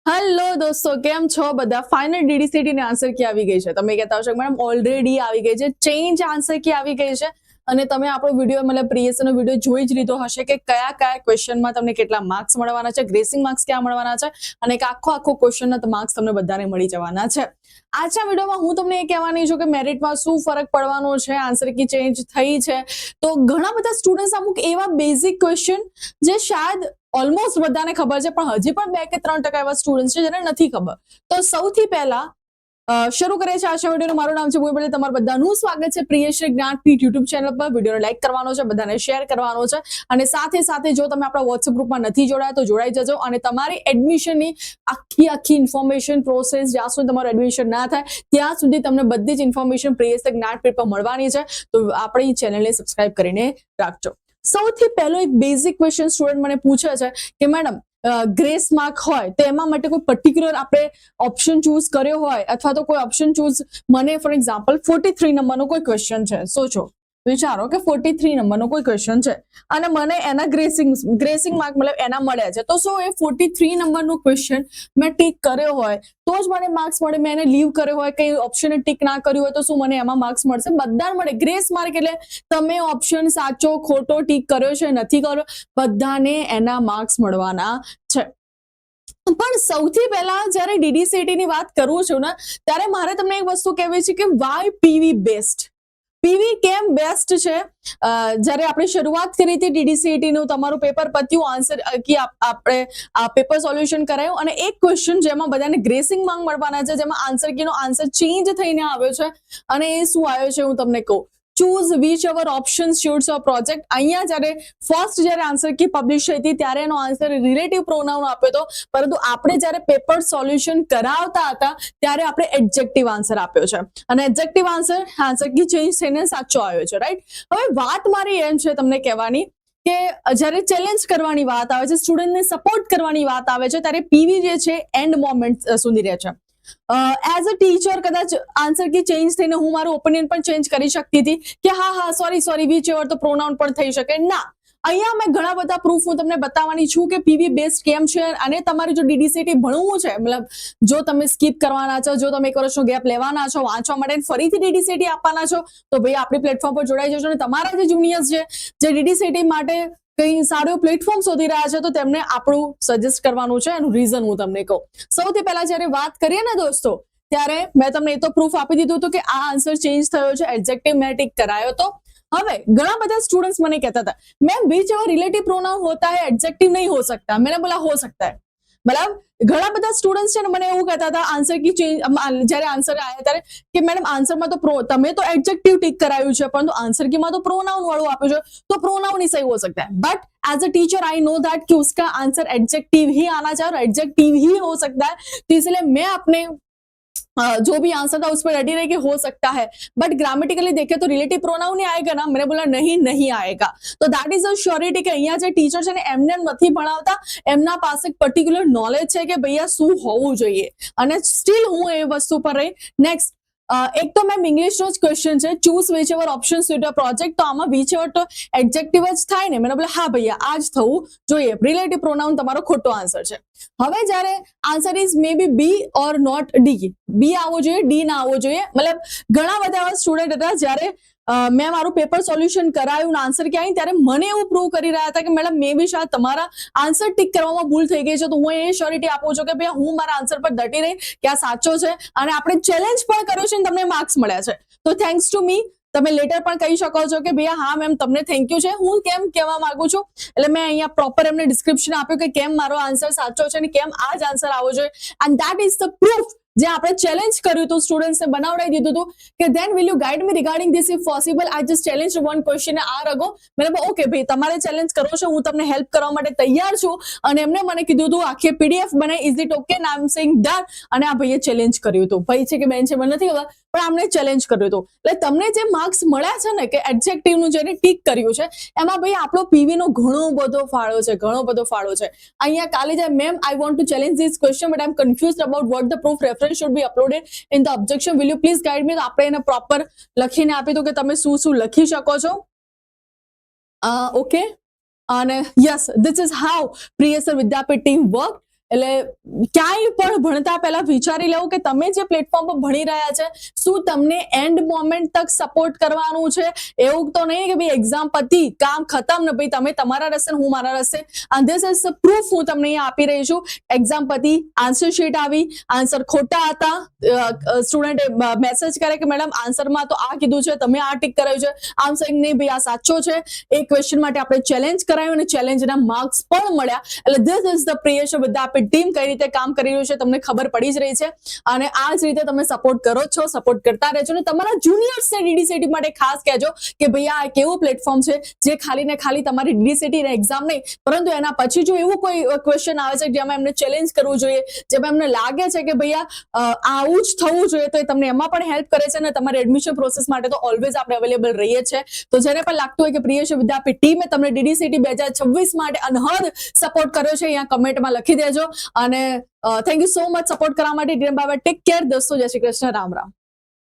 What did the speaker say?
Hello દોસ્તો, કેમ છો બધા? ફાઇનલ ડીડીસીટી ની આન્સર કી આવી ગઈ છે. તમે કહેતા હશો મેડમ ઓલરેડી આવી ગઈ છે, ચેન્જ આન્સર કી આવી ગઈ છે. અને તમે આપણો વિડીયો મતલબ પ્રીવિયસ નો વિડીયો જોઈ જ લીધો હશે કે કયા કયા ક્વેશ્ચનમાં તમને કેટલા માર્ક્સ મળવાના છે, ગ્રેસિંગ માર્ક્સ ક્યાં મળવાના છે અને આખો ક્વેશ્ચનના માર્ક્સ તમને બધાને મળી જવાના છે. આજના વિડીયોમાં હું તમને એ કહેવાની છું કે મેરિટમાં શું ફરક પડવાનો છે, આન્સર કી ચેન્જ થઈ છે. તો ઘણા બધા સ્ટુડન્ટ્સ અમુક એવા બેઝિક ક્વેશ્ચન જે શાયદ ઓલમોસ્ટ બધાને ખબર છે પણ હજી પણ 2 કે 3% એવા સ્ટુડન્ટ્સ છે જેને નથી ખબર. તો સૌથી પહેલા શરૂ કરીએ છીએ આજના વિડીયોનું. મારું નામ છે ભૂમિ. તમારું બધાનું સ્વાગત છે પ્રિયશ્રી જ્ઞાનપીઠ યુટ્યુબ ચેનલ પર. વિડીયોને લાઈક કરવાનો છે, બધાને શેર કરવાનો છે અને સાથે સાથે જો તમે આપણા વોટ્સએપ ગ્રુપમાં નથી જોડાયા તો જોડાઈ જજો. અને તમારી એડમિશનની આખી ઇન્ફોર્મેશન પ્રોસેસ જ્યાં સુધી તમારું એડમિશન ના થાય ત્યાં સુધી તમને બધી જ ઇન્ફોર્મેશન પ્રિયશ્રી જ્ઞાનપીઠ પર મળવાની છે. તો આપણી ચેનલને સબસ્ક્રાઇબ કરીને રાખજો. સૌથી પહેલો એક બેઝિક ક્વેશ્ચન સ્ટુડન્ટ મને પૂછે છે કે મેડમ ગ્રેસ માર્ક હોય તો એમાં માટે કોઈ પર્ટિક્યુલર આપણે ઓપ્શન ચૂઝ કર્યો હોય અથવા તો કોઈ ઓપ્શન ચૂઝ, મને ફોર એક્ઝામ્પલ 43 નંબરનો કોઈ ક્વેશ્ચન છે, સોચો વિચારો કે 43 નંબરનો કોઈ ક્વેશ્ચન છે અને મને એના ગ્રેસિંગ માર્ક મતલબ એના મળ્યા છે. તો શું એ 43 નંબરનો ક્વેશ્ચન મેં ટીક કર્યો હોય તો જ મને માર્ક્સ મળે? મેં એને લીવ કર્યો હોય, કઈ ઓપ્શને ટીક ના કર્યું હોય તો શું મને એમાં માર્ક્સ મળશે? બધાને મળે. ગ્રેસ માર્ક એટલે તમે ઓપ્શન સાચો ખોટો ટીક કર્યો છે નથી કર્યો, બધાને એના માર્ક્સ મળવાના છે. પણ સૌથી પહેલા જ્યારે ડીડીસીટી ની વાત કરું છું ને ત્યારે મારે તમને એક વસ્તુ કહેવી છે કે વાય પીવી બેસ્ટ. પીવી કેમ બેસ્ટ છે? જ્યારે આપણે શરૂઆત કરી હતી ડીડીસીટી નું, તમારું પેપર પત્યું, આન્સર કી આપણે આ પેપર સોલ્યુશન કરાયું અને એક ક્વેશ્ચન જેમાં બધાને ગ્રેસિંગ માર્ક મળવાના છે, જેમાં આન્સર કી નો આન્સર ચેન્જ થઈને આવ્યો છે અને એ શું આવ્યો છે હું તમને કહું. Choose whichever option suits your project. અહીંયા જ્યારે ફર્સ્ટ જ્યારે આન્સર કી પબ્લિશ થઈ હતી ત્યારે એનો આન્સર રિલેટિવ પ્રોનાઉન આપ્યો હતો, પરંતુ આપણે જ્યારે પેપર સોલ્યુશન કરાવતા હતા ત્યારે આપણે એડજેક્ટિવ આન્સર આપ્યો છે અને એડજેક્ટિવ આન્સર કી ચેન્જ થઈને સાચો આવ્યો છે. રાઈટ. હવે વાત મારી એમ છે તમને કહેવાની કે જ્યારે ચેલેન્જ કરવાની વાત આવે છે, સ્ટુડન્ટને સપોર્ટ કરવાની વાત આવે છે, ત્યારે પીવી જે છે એન્ડ મોમેન્ટ સુધી રહે છે. એઝ અ ટીચર કદાચ આન્સર કી ચેન્જ થઈને હું મારું ઓપિનિયન પણ ચેન્જ કરી શકતી હતી કે હા સોરી વિચ એવર તો પ્રોનાઉન પણ થઈ શકે. ના, અહીંયા મેં ઘણા બધા પ્રૂફ હું તમને બતાવવાની છું કે પીવી બેસ્ટ કેમ છે. અને તમારે જો ડીડીસીટી ભણવું છે, મતલબ જો તમે સ્કીપ કરવાના છો, જો તમે 1 વર્ષનો ગેપ લેવાના છો વાંચવા માટે ફરીથી ડીડીસીટી આપવાના છો, તો ભાઈ આપણી પ્લેટફોર્મ પર જોડાઈ જજો. અને તમારા જે જુનિયર્સ છે જે ડીડીસીટી માટે કઈ સારું પ્લેટફોર્મ શોધી રહ્યા છે તો તેમને આપણું સજેસ્ટ કરવાનું છે. એનું રીઝન હું તમને કહું. સૌથી પહેલા જ્યારે વાત કરીએ ને દોસ્તો, ત્યારે મેં તમને એ તો પ્રૂફ આપી દીધું હતું કે આ આન્સર ચેન્જ થયો છે, એડજેક્ટિવ મેં ટિક કરાયો તો. હવે ઘણા બધા સ્ટુડન્ટ્સ મને कहता था मैम बीच एवर रिलेटिव प्रोनाउन होता है, एडजेक्टिव नहीं हो सकता. मैंने बोला हो सकता है. मतलब ઘણા બધા સ્ટુડન્ટ્સ છે ને મને એવું કહેતા હતા આન્સર કી ચેન્જ, જ્યારે આન્સર આવ્યા ત્યારે કે મેડમ આન્સરમાં તો તમે તો એડજેક્ટિવ ટિક કરાયું છે પરંતુ આન્સર की માં તો પ્રોનાउन વાળું આપ્યું છે, तो प्रोनाउन ही सही हो सकता है. But as a teacher I know that कि उसका आंसर एडजेक्टिव ही आना चाहिए और एडजेक्टिव ही हो सकता है. तो इसलिए मैं अपने जो भी आंसर था उस पर रेडी रहे कि हो सकता है, बट ग्रामेटिकली देखे तो रिलेटिव प्रोनाउन ही आएगा ना. मैंने बोला नहीं आएगा. तो दैट इज अ श्योरिटी કે અહીંયા જે ટીચર છે ને એમને નથી ભણાવતા, એમના પાસે પર્ટિક્યુલર નોલેજ છે કે ભૈયા શું હોવું જોઈએ અને સ્ટીલ હું એ વસ્તુ પર રહી. નેક્સ્ટ, એક તો મેમ ઇંગ્લિશનો જ ક્વેશ્ચન છે, choose whichever option suite your project. તો આમાં વિચ એવર તો એડજેક્ટિવ જ થાય ને. મેં બોલા હા ભૈયા આ જ થવું જોઈએ, રિલેટિવ પ્રોનાઉન તમારો ખોટો આન્સર છે. હવે જ્યારે answer is maybe B or not D, B આવવો જોઈએ, ડી ના આવવો જોઈએ. મતલબ ઘણા બધા એવા સ્ટુડન્ટ હતા જ્યારે મેં મારું પેપર સોલ્યુશન કરાયું આન્સર ક્યાં ત્યારે મને એવું પ્રૂવ કરી રહ્યા હતા કે મેડમ મે બી શાયદ તમારા આન્સર ટિક કરવામાં ભૂલ થઈ ગઈ છે. તો હું એ શ્યોરિટી આપું છું કે ભાઈ હું મારા આન્સર પર ડટી રહી કે આ સાચો છે અને આપણે ચેલેન્જ પણ કર્યો છે અને તમને માર્ક્સ મળ્યા છે. તો થેન્ક્સ ટુ મી. તમે લેટર પણ કહી શકો છો કે ભૈયા હા મેમ તમને થેન્ક યુ છે. હું કેમ કહેવા માંગુ છું એટલે મેં અહીંયા પ્રોપર એમને ડિસ્ક્રિપ્શન આપ્યું કે કેમ મારો આન્સર સાચો છે અને કેમ આ જ આન્સર આવવો જોઈએ. And that is the proof જે આપણે ચેલેન્જ કર્યું હતું, સ્ટુડન્ટ્સને બનાવડાવી દીધું હતું કે then will you guide me regarding this if possible. I just challenge one question આ રગો. મેં ઓકે ભાઈ તમારે ચેલેન્જ કરો છો, હું તમને હેલ્પ કરવા માટે તૈયાર છું. અને એમને મને કીધું હતું આખી પીડીએફ બનાવી, is it okay? I am saying done. અને આ ભાઈએ ચેલેન્જ કર્યું હતું. ભાઈ છે કે બેન છે મને નથી ખબર, પણ આમને ચેલેન્જ કર્યું હતું. એટલે તમને જે માર્ક્સ મળ્યા છે ને કે એડજેક્ટિવનું જેને ટીક કર્યું છે એમાં ભાઈ આપણો પીવી નો ઘણો બધો ફાળો છે, ઘણો બધો ફાળો છે. અહીંયા કાલે જાય ma'am I want to challenge this question but I am confused about what the proof reference should be uploaded in the objection, will you please guide me. તો આપણે એને પ્રોપર લખીને આપી દો કે તમે શું લખી શકો છો. ઓકે. અને yes, this is how Priyasar Vidyapeeth team work. એટલે ક્યાંય પણ ભણતા પહેલા વિચારી લેવું કે તમે જે પ્લેટફોર્મ પર ભણી રહ્યા છે શું તમને એન્ડ મોમેન્ટ તક સપોર્ટ કરવાનું છે. એવું તો નહીં કે ભાઈ એક્ઝામ પતી કામ ખતમ ને ભાઈ તમે તમારા રસ્તે હું મારા રસ્તે. and this is the proof હું તમને અહીંયા આપી રહી છું. એક્ઝામ પતી, આન્સર શીટ આવી, આન્સર ખોટા હતા, સ્ટુડન્ટે મેસેજ કરે કે મેડમ આન્સરમાં તો આ કીધું છે, તમે આ ટીક કરાવ્યું છે, આમ saying નહીં ભાઈ આ સાચો છે. એ ક્વેશ્ચન માટે આપણે ચેલેન્જ કરાયું અને ચેલેન્જના માર્ક્સ પણ મળ્યા. એટલે ધીસ ઇઝ ધ પ્રિયશ વિથ આપણી ટીમ કઈ રીતે કામ કરી રહ્યું છે તમને ખબર પડી જ રહી છે. અને આ જ રીતે તમે સપોર્ટ કરો છો, સપોર્ટ કરતા રહેજો. અને તમારા જુનિયર્સને DDCT માટે ખાસ કહેજો કે ભાઈ આ એક એવું પ્લેટફોર્મ છે જે ખાલી ને ખાલી તમારી DDCT એક્ઝામ નહીં, પરંતુ એના પછી જો એવું કોઈ ક્વેશ્ચન આવે છે જેમાં એમને ચેલેન્જ કરવું જોઈએ, જેમાં એમને લાગે છે કે ભાઈ આવું જ થવું જોઈએ, તો એ તમને એમાં પણ હેલ્પ કરે છે. અને તમારી એડમિશન પ્રોસેસ માટે તો ઓલવેઝ આપણે અવેલેબલ રહીએ છીએ. તો જેને પણ લાગતું હોય કે પ્રિયશ વિદ્યાપીઠ ટીમે તમને DDCT 2026 માટે અનહદ સપોર્ટ કર્યો છે, અહીંયા કમેન્ટમાં લખી દેજો. અને thank you so much support કરવા માટે. ટેક કેર દોસ્તો, જય શ્રી કૃષ્ણ, રામ રામ.